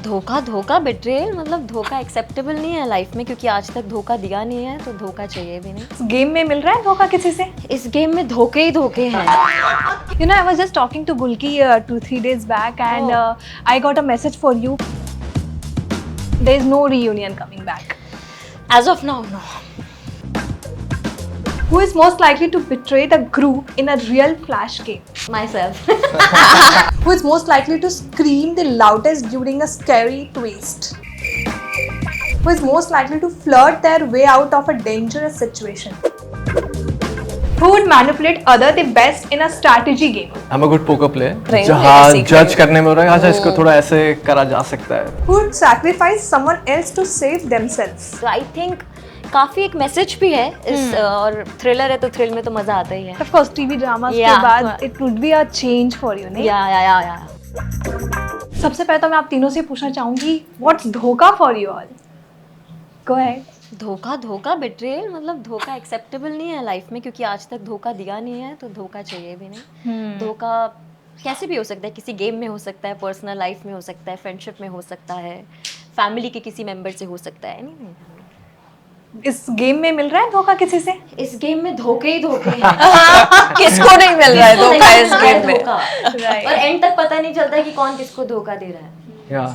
धोखा धोखा बिट्रेयल मतलब धोखा एक्सेप्टेबल नहीं है लाइफ में, क्योंकि आज तक धोखा दिया नहीं है तो धोखा चाहिए भी नहीं। गेम में मिल रहा है धोखा किसी से? इस गेम में धोखे ही धोखे हैं। You know, I was just talking to Gulki 2-3 days back and I got a message for you. There is no reunion coming back. As of now, no. Who is most likely to betray the group in a real flash game? Myself. Who is most likely to scream the loudest during a scary twist? Who is most likely to flirt their way out of a dangerous situation? Who would manipulate other the best in a strategy game? I'm a good poker player. Brain जहाँ legacy जज करने में हो रहा है, अच्छा इसको थोड़ा ऐसे करा जा सकता है. Who would sacrifice someone else to save themselves? So I think काफी एक मैसेज भी है इस और थ्रिलर है तो थ्रिल में तो मजा आता ही है। Of course, TV dramas के Yeah. बाद it would be a change for you, नहीं? या सबसे पहले तो मैं आप तीनों से पूछना चाहूंगी, what's धोखा for you all? Go ahead. धोखा धोखा बिट्रेयल मतलब धोखा एक्सेप्टेबल नहीं है लाइफ में, क्योंकि आज तक धोखा दिया नहीं है तो धोखा चाहिए भी नहीं। धोखा कैसे भी हो सकता है, किसी गेम में हो सकता है, पर्सनल लाइफ में हो सकता है, फ्रेंडशिप में हो सकता है, फैमिली के किसी मेंबर से हो सकता है। नहीं इस गेम में मिल रहा है धोखा किसी से? इस गेम में धोखे ही धोखे हैं। किसको नहीं मिल रहा है किसको धोखा नहीं इस मिल रहा है गेम में? धोखा। Right. और एंड तक पता नहीं चलता कि कौन किसको धोखा दे रहा है। Yeah.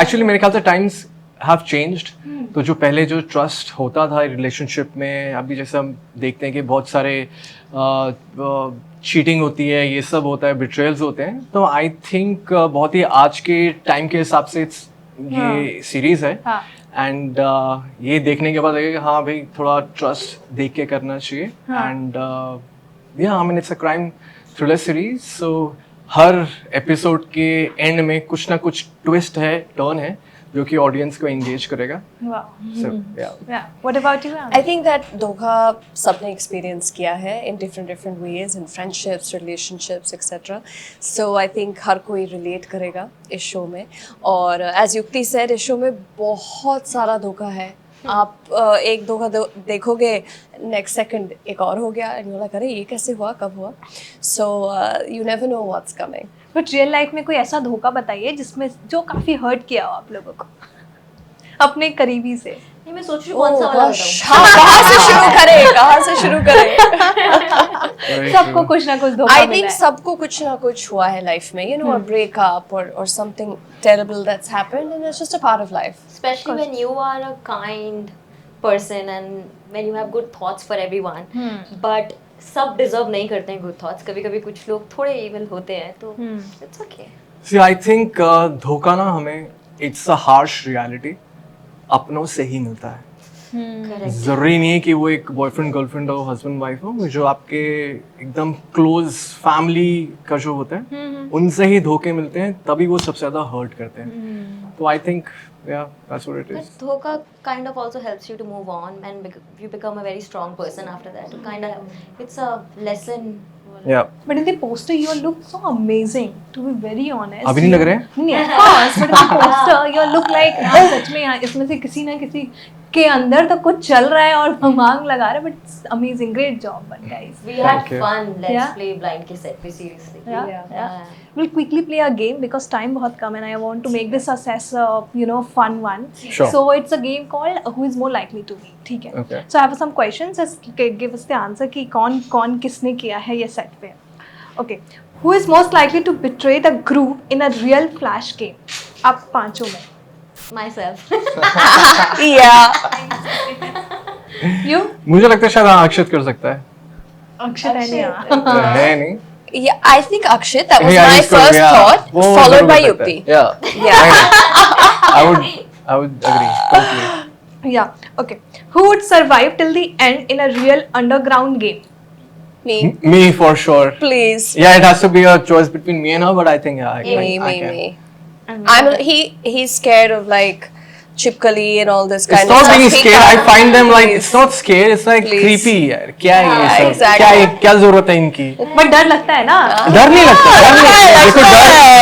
Actually मेरे ख्याल से times have changed. तो जो पहले जो ट्रस्ट होता था रिलेशनशिप में, अभी जैसे हम देखते हैं कि बहुत सारे चीटिंग होती है, ये सब होता है, बिट्रेयल्स होते हैं। तो आई थिंक बहुत ही आज के टाइम के हिसाब से ये सीरीज है एंड ये देखने के बाद लगेगा हाँ भाई थोड़ा ट्रस्ट देख के करना चाहिए। एंड या I mean it's a crime thriller series, so her episode के एंड में कुछ ना कुछ ट्विस्ट है, टर्न है जो कि ऑडियंस को एंगेज करेगा। Wow. So, Yeah. What about you? I think that धोखा सबने एक्सपीरियंस किया है in different ways, in friendships, relationships, etc. So I think हर कोई relate करेगा इस शो में। और as युक्ति said, इस शो में बहुत सारा धोखा है। आप एक धोखा देखोगे, नेक्स्ट सेकंड एक और हो गया, and you're like, अरे ये कैसे हुआ, कब हुआ? So you never know what's coming. But real life में कोई ऐसा धोखा बताइए जिसमें जो काफी हर्ट किया हो आप लोगों को अपने करीबी से। नहीं मैं सोच रही हूँ कौन सा वाला बताऊँ। हाँ, कहाँ से शुरू करें? सबको कुछ ना कुछ धोखा I मिला think है। सबको कुछ ना कुछ हुआ है लाइफ में, you know, a breakup or something terrible that's happened, and it's just a part of life. Especially when you are a kind person and when you have good thoughts for everyone, but सब deserve नहीं करते हैं good thoughts. कभी कभी कुछ लोग थोड़े evil होते हैं तो it's okay. See, I think धोखा ना हमें इट्स अ हार्श रियलिटी, अपनों से ही मिलता है। करेक्ट। जरूरी नहीं है कि वो एक बॉयफ्रेंड गर्लफ्रेंड हो, हस्बैंड वाइफ हो, जो आपके एकदम क्लोज फैमिली का जो होता है उनसे ही धोखे मिलते हैं, तभी वो सबसे ज्यादा हर्ट करते हैं। तो I think yeah, that's what it is. But धोखा kind of also helps you to move on and you become a very strong person after that. So kind of it's a lesson. Yeah. But in the poster you all look so amazing, to be very honest. अभी नहीं लग रहे हैं? नहीं, of course, but in the poster you all look like हाँ सच में यहाँ इसमें से किसी ना किसी के अंदर तो कुछ चल रहा है और मांग लगा रहा है, but it's amazing, great job, but guys. We had Thank you. fun. Let's Yeah. play blind kiss set. Seriously. Yeah. We'll quickly play a game because time बहुत कम and I want to make this a fun one. Sure. So it's a game called Who is more likely to be. ठीक है. Okay. So I have some questions. Just give us the answer कि कौन किसने किया है ये set पे. Okay. Who is most likely to betray the group in a real flash game? आप पांचों में. Myself. Yeah. You? मुझे लगता है शायद अक्षत कर सकता है। अक्षत है नहीं. है नहीं? Yeah, I think Akshit, that was Yeah, my he's good, first yeah. thought, वो followed जरूर by कर सकता है। Yukti. Yeah. Yeah. I would agree totally. Yeah. Okay. Who would survive till the end in a real underground game? Me, Me for sure. please. Yeah, it has to be a choice between me and her, but I think yeah, I can. Me. He's scared of like Chipkali and all this kind It's of not stuff. being He scared. I can't- find them like Please. it's not scared. It's like Please. creepy यार. क्या है ये Yeah, सब? exactly. क्या है? क्या जरूरत है इनकी? But डर लगता है ना. डर नहीं लगता। डर नहीं लगता। देखो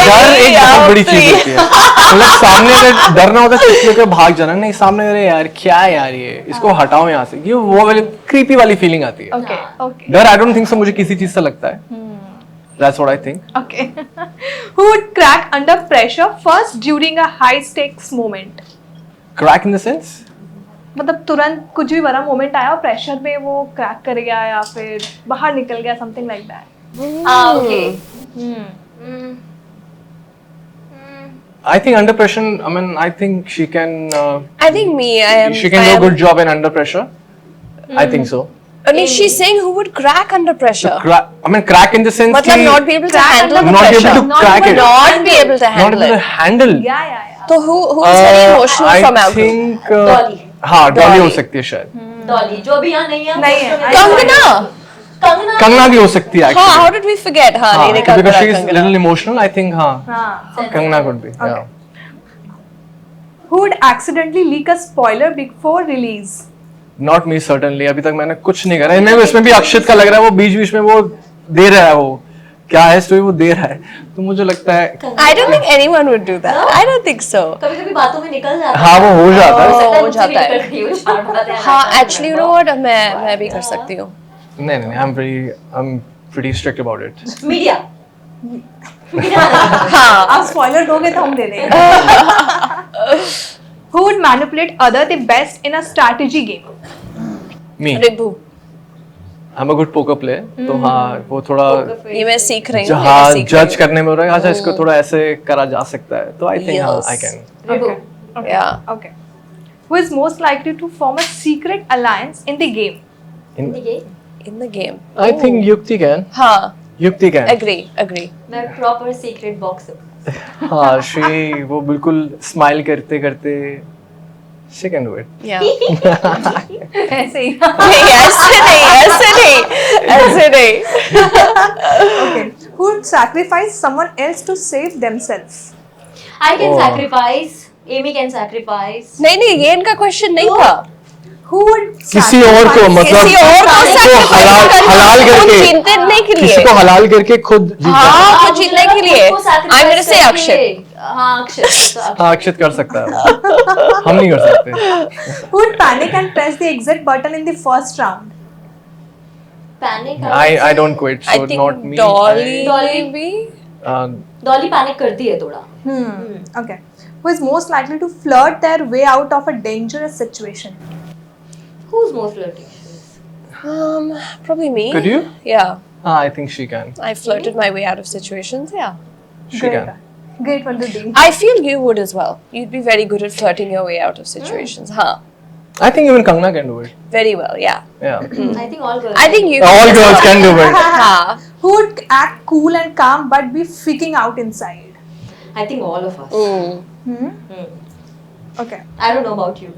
डर एक बहुत बड़ी चीज होती है। मतलब सामने से डरना होता है किसी को भाग जाना, नहीं सामने अरे यार क्या है यार ये, इसको हटाओ यहाँ से, ये वो वाली क्रीपी वाली फीलिंग आती है। Okay. Okay. डर आई डोंट थिंक सो मुझे किसी चीज से लगता है। That's what I think. Okay. Who would crack under pressure first during a high stakes moment? Crack in the sense? मतलब तुरंत कुछ भी बड़ा मोमेंट आया प्रेशर में वो क्रैक कर गया या फिर बाहर निकल गया something like that. Okay. I think under pressure, I mean, I think she can. I think me, I am. She can do a good job in under pressure. I think so. I mean, she's saying who would crack under pressure. Crack in the sense मतलब कि not be able to Crack handle under the not pressure. able to crack it. Not be able to Not handle able to it. handle. या So who is very emotional I from alcohol? think. Dolly. हाँ, Dolly Dolly. हो सकती है शायद. डॉली जो भी यहाँ नहीं है नहीं है. Kangana. कंगना कंगना भी हो सकती है हाँ, how actually. did we forget? हाँ, नहीं निकल Because रहा she is Kangana. little emotional. I think हाँ, हाँ. Kangana could be. Yeah. Who would accidentally leak a spoiler before release? Not me certainly. अभी तक मैंने कुछ नहीं करा. नहीं, इसमें भी अक्षित का लग रहा है वो बीच-बीच में वो दे रहा है वो. क्या है स्टोरी वो दे रहा है. तो मुझे लगता है I don't think anyone would do that. I don't think so. कभी कभी बातों में निकल जाता है हाँ वो हो जाता है. हो जाता है. हाँ, actually you know what? मैं भी कर सकती हूँ. नहीं, I'm pretty strict about it. Media हाँ. आप स्पॉइलर दोगे तो हम दे देंगे. Who would manipulate other the best in a strategy game? Me. Ribu. I'm a good poker player. तो हाँ वो थोड़ा ये मैं सीख रही हूँ. हाँ जज करने में हो रहा है. अच्छा इसको थोड़ा ऐसे करा जा सकता है. तो I think हाँ Yes. I can. Okay. Yeah. Okay. Who is most likely to form a secret alliance in the game? In the game. I think Yukti can. हाँ. Yukti can. Agree. मैं प्रॉपर सीक्रेट बॉक्स हाँ she वो बिल्कुल smile करते करते she can do it. Yeah. ऐसे ही. नहीं ऐसे नहीं. Okay. Who would sacrifice someone else to save themselves? I can Oh. Sacrifice Amy can sacrifice नहीं ये इनका क्वेश्चन नहीं था. Who would किसी और को sacrifice- मतलब किसी और को को sacrifice हलाल करना, हलाल खुद करके जीतने के लिए. किसी को हलाल करके खुद जीतना. हाँ, खुद जीतने के लिए. I'm gonna say अक्षित. हाँ अक्षित हाँ अक्षित कर सकता है वो. हम नहीं कर सकते. Who would panic and press the exit button in the first round? Panic I don't quit. I So think not me. Dolly Dolly. maybe. Dolly panic करती है थोड़ा Okay. Who is most likely to flirt their way out of a dangerous situation? who's most flirtatious Probably me. Could you? Yeah. I think she can. I flirted my way out of situations. Yeah. She Great. can. Great one to do. I feel you would as well. You'd be very good at flirting your way out of situations. Huh. I think even Kangna can do it. Very well. Yeah. Yeah. I think all girls I think you. All girls can do it. Huh. Who would act cool and calm but be freaking out inside? I think all of us Okay. I don't know about you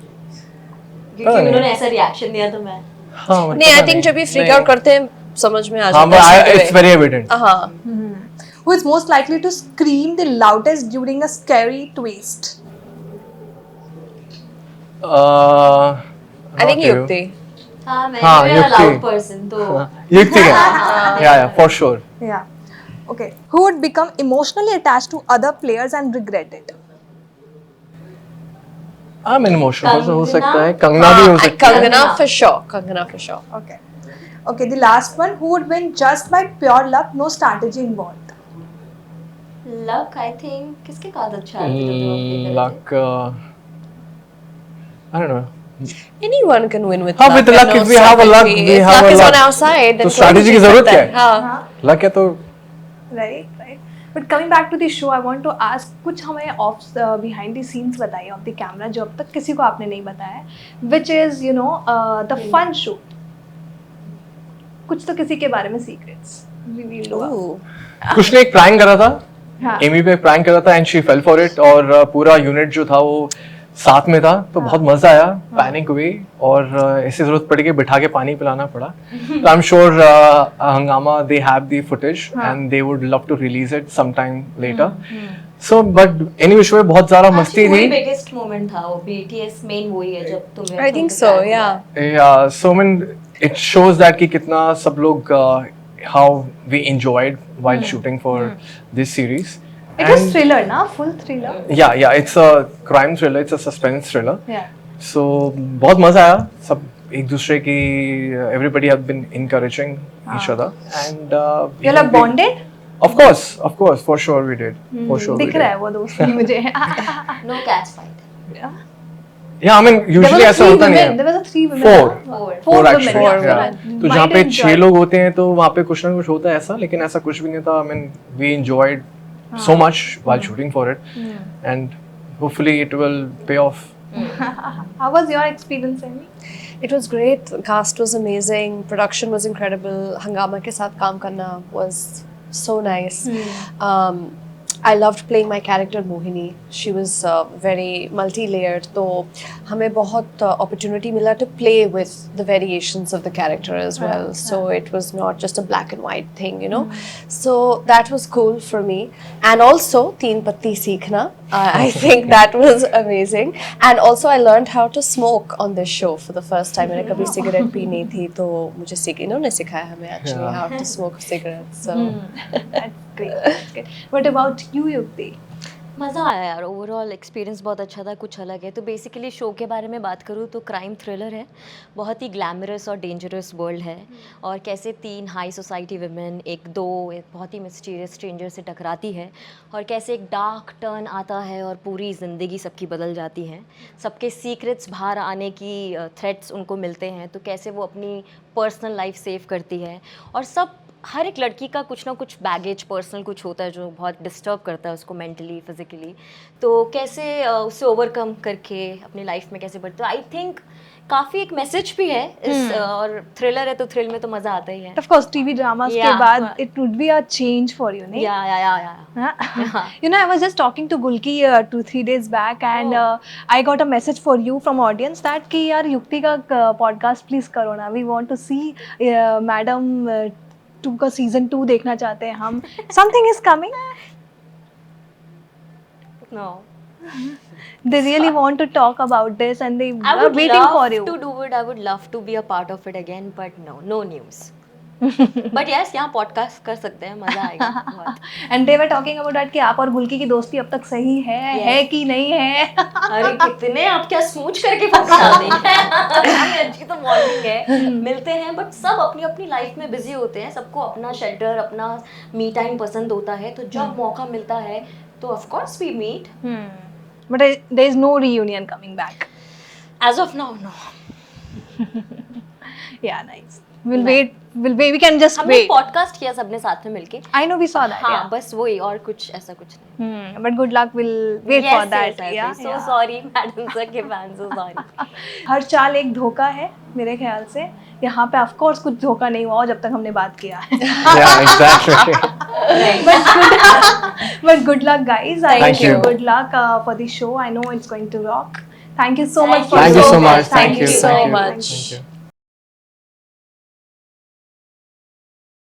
क्योंकि नहीं। उन्होंने ऐसा reaction दिया तो मैं हाँ मतलब नहीं, I think जब ये freak out करते हैं समझ में आ हाँ जाता but है. it's very evident. हाँ. Who is most likely to scream the loudest during a scary twist? I think not you. Yukti. हाँ मैं हाँ, मेरा युक्ति। लाउड पर्सन तो Yukti can. Yeah, for sure. Yeah. Okay. Who would become emotionally attached to other players and regret it? I'm emotional. हो कंगना? सकता है. कंगना भी हो सकती है. Kangana for sure. Kangana for sure. Okay. Okay, the last one. Who would win just by pure luck, no strategy involved? Luck I think किसके card अच्छा है जब हम play कर रहे थे? Luck. I don't know. Anyone can win with हाँ, luck. with and luck, no if we have a luck, strategy. we If have luck a is on luck. our side, then तो strategy की कोई जरूरत जीत क्या सकता है? हाँ. Luck है तो Right. But coming back to the show, I want to ask कुछ हमें off behind the scenes बताइए off the camera जो अब तक किसी को आपने नहीं बताया है, which is the fun shoot. कुछ तो किसी के बारे में secrets reveal होगा. Ooh. कुछ ने एक प्रैंक करा था. हाँ. एमी पे प्रैंक करा था and she fail for it और पूरा यूनिट जो था वो साथ में था तो बहुत मजा आया. पैनिक हुई और ऐसी जरूरत पड़ी कि बिठा के पानी पिलाना पड़ा. तो आई am sure Hungama they have the footage and they would love to release it some time later. So but anyways में बहुत ज्यादा मस्ती वही थी. बिगेस्ट मोमेंट था वो BTS मेन वही है जब तुम्हें I think so. Yeah. Yeah, so I mean, it shows that कि कितना सब लोग how we enjoyed while shooting for this series. It was thriller, na? Full thriller. Yeah, it's a crime thriller, it's a suspense thriller. Yeah. So बहुत मजा आया. सब एक दूसरे की everybody have been encouraging each other and You all are bonded? Of course, for sure we did. For sure we दिख रहा है did. वो दोस्ती मुझे. No catch fight. Yeah, I mean usually ऐसा होता नहीं है. There were 3 women. Four Four actually. women, Yeah. yeah. तो जहाँ पे 6 लोग होते हैं तो वहाँ पे कुछ ना कुछ होता है ऐसा, लेकिन ऐसा कुछ भी नहीं था. I mean we enjoyed so much while shooting for it, and hopefully it will pay off. How was your experience, Amy? It was great. The cast was amazing. Production was incredible. Hangama ke saath kaam karna was so nice. I loved playing my character Mohini. She was very multi-layered. तो हमें बहुत opportunity मिला to play with the variations of the character as well. So it was not just a black and white thing, you know. So that was cool for me. And also तीन पत्ती सीखना. I think that was amazing. And also I learned how to smoke on this show for the first time. मैंने कभी cigarette P नहीं थी तो मुझे इन्होंने सिखाया हमें actually how to smoke cigarettes. So. That's great. That's great. What about you, Yukti? मज़ा आया यार. ओवरऑल एक्सपीरियंस बहुत अच्छा था, कुछ अलग है. तो बेसिकली शो के बारे में बात करूँ तो क्राइम थ्रिलर है. बहुत ही ग्लैमरस और डेंजरस वर्ल्ड है. और कैसे 3 हाई सोसाइटी वुमेन एक बहुत ही मिस्टीरियस स्ट्रेंजर से टकराती है, और कैसे एक डार्क टर्न आता है और पूरी ज़िंदगी सबकी बदल जाती है. सबके सीक्रेट्स बाहर आने की थ्रेट्स उनको मिलते हैं, तो कैसे वो अपनी पर्सनल लाइफ सेव करती है. और हर एक लड़की का कुछ ना कुछ बैगेज पर्सनल कुछ होता है जो बहुत डिस्टर्ब करता है उसको मेंटली फिजिकली. तो कैसे उससे ओवरकम करके अपनी लाइफ में कैसे बढ़ते. आई थिंक काफ़ी एक मैसेज भी है इस और थ्रिलर है तो थ्रिल में तो मज़ा आता ही है. Of course, TV dramas के Yeah. बाद it would be a change for you, नहीं? या You know, I was just talking to Gulki 2-3 days back, and I got a message for you from audience that कि यार युक्ति का podcast please करो ना. We want to see Madam 2 का season 2 देखना चाहते हैं हम. Something is coming. No. They really want to talk about this, and they I are would waiting love for you. to do it. I would love to be a part of it again, but no news. But yes, यहाँ podcast कर सकते हैं, मजा आएगा बहुत. And they were talking about that कि आप और गुल्की की दोस्ती अब तक सही है कि नहीं है. अरे कितने आप क्या स्मूच करके फंसा देंगे. अच्छी तो मॉर्निंग है, मिलते हैं बट सब अपनी अपनी लाइफ में बिजी होते हैं. सबको अपना शेल्टर, अपना मी टाइम पसंद होता है, तो जब मौका मिलता है तो of course we meet. But there is no reunion coming back. As of now, no. Yeah, nice. We'll wait. We can just हमने wait. पॉडकास्ट किया सबने साथ में मिलके. I know we saw that. हाँ, Yeah. बस वही, और कुछ ऐसा कुछ नहीं. But good luck. We'll wait for that. Yeah. So yeah. sorry, madam sir के फैंस, so sorry. हर चाल एक धोखा है मेरे ख्याल से. यहाँ पे of course कुछ धोखा नहीं हुआ जब तक हमने बात किया है. Yeah, exactly. But good luck, guys. Thank you. Good luck for the show. I know it's going to rock. Thank you so much for Thank you so so much. Thank you so Thank you. much. Thank you.